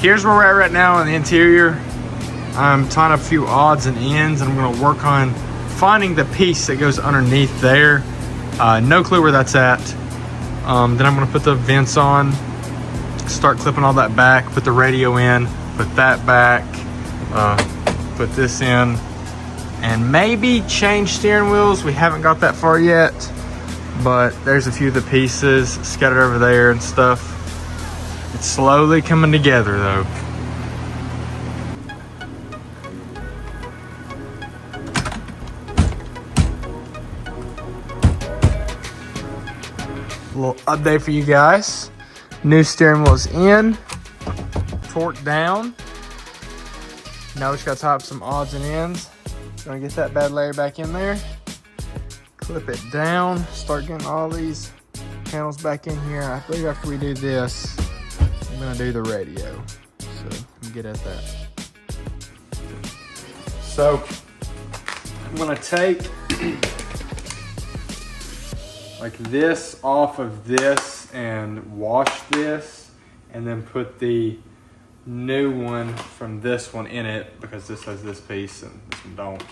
here's where we're at right now in the interior. I'm tying up a few odds and ends, and I'm gonna work on finding the piece that goes underneath there. No clue where that's at. Then I'm gonna put the vents on, start clipping all that back, put the radio in, put that back, put this in, and maybe change steering wheels. We haven't got that far yet, but there's a few of the pieces scattered over there and stuff. It's slowly coming together though. A little update for you guys. New steering wheel is in, torque down. Now we just gotta tie up some odds and ends. Gonna get that bad layer back in there, clip it down, start getting all these panels back in here. I believe after we do this, I'm gonna do the radio. So I'm get at that. So I'm gonna take like this off of this and wash this, and then put the new one from this one in it, because this has this piece and this one don't,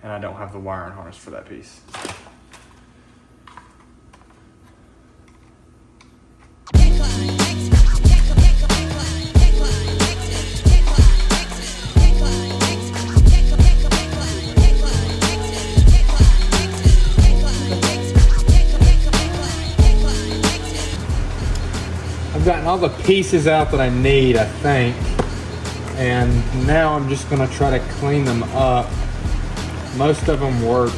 and I don't have the wiring harness for that piece. I've gotten all the pieces out that I need, I think, and now I'm just gonna try to clean them up. Most of them work,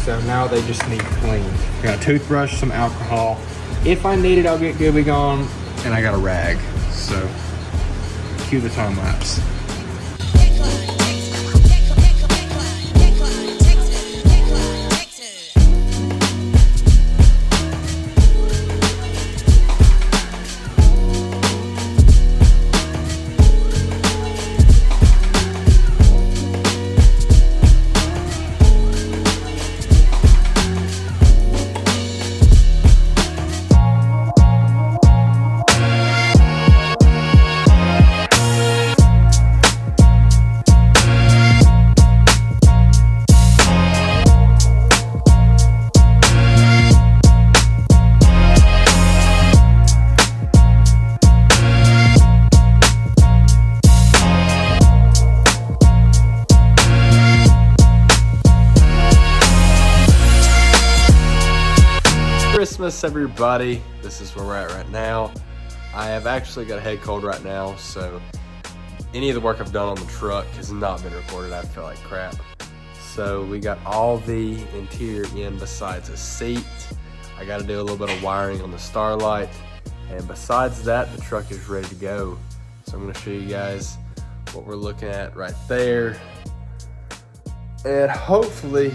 so now they just need cleaned. I got a toothbrush, some alcohol. If I need it, I'll get Gooby Gone, and I got a rag. So cue the time lapse. Christmas, everybody. This is where we're at right now. I have actually got a head cold right now, so any of the work I've done on the truck has not been recorded. I feel like crap. So we got all the interior in besides a seat. I got to do a little bit of wiring on the starlight, and besides that, the truck is ready to go. So I'm going to show you guys what we're looking at right there, and hopefully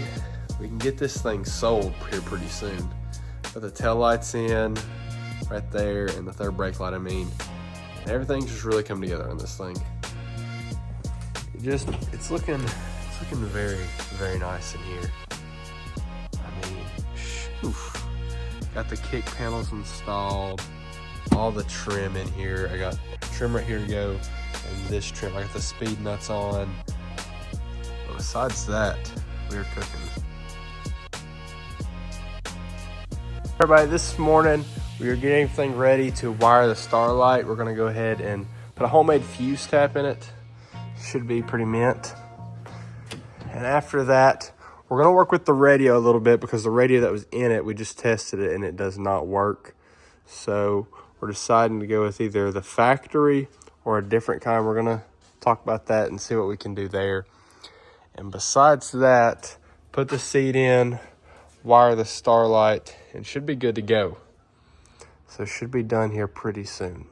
we can get this thing sold here pretty soon. Put the tail lights in right there, and the third brake light, and everything's just really coming together on this thing. It's looking very, very nice in here. I mean, oof. Got the kick panels installed, all the trim in here. I got trim right here to go, and this trim. I got the speed nuts on. But besides that, we're cooking. Everybody, this morning we are getting everything ready to wire the starlight. We're gonna go ahead and put a homemade fuse tap in it. Should be pretty mint. And after that, we're gonna work with the radio a little bit, because the radio that was in it, we just tested it and it does not work. So we're deciding to go with either the factory or a different kind. We're gonna talk about that and see what we can do there. And besides that, put the seat in, wire the starlight, and should be good to go. So it should be done here pretty soon.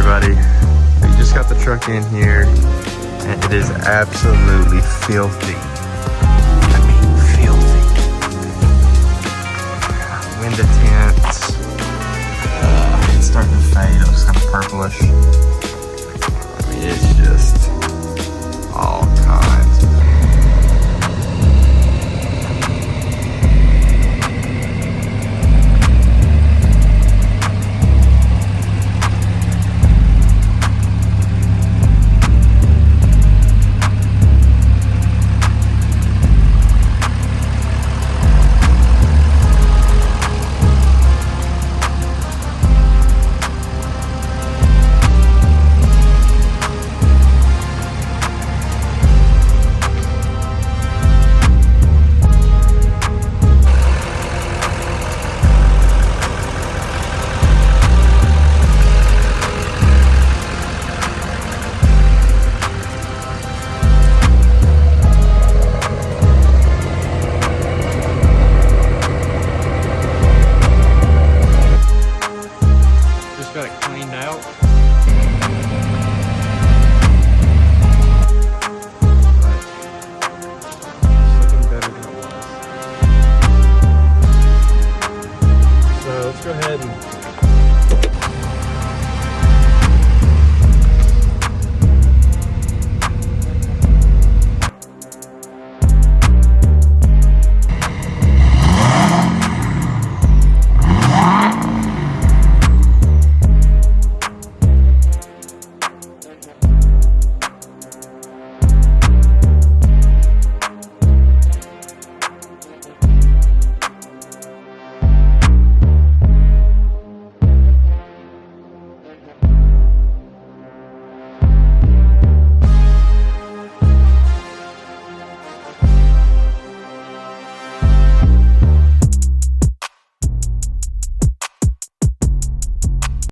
Everybody, we just got the truck in here and it is absolutely filthy. I mean filthy. Window tints. It's starting to fade. It was kind of purplish. I mean, it's just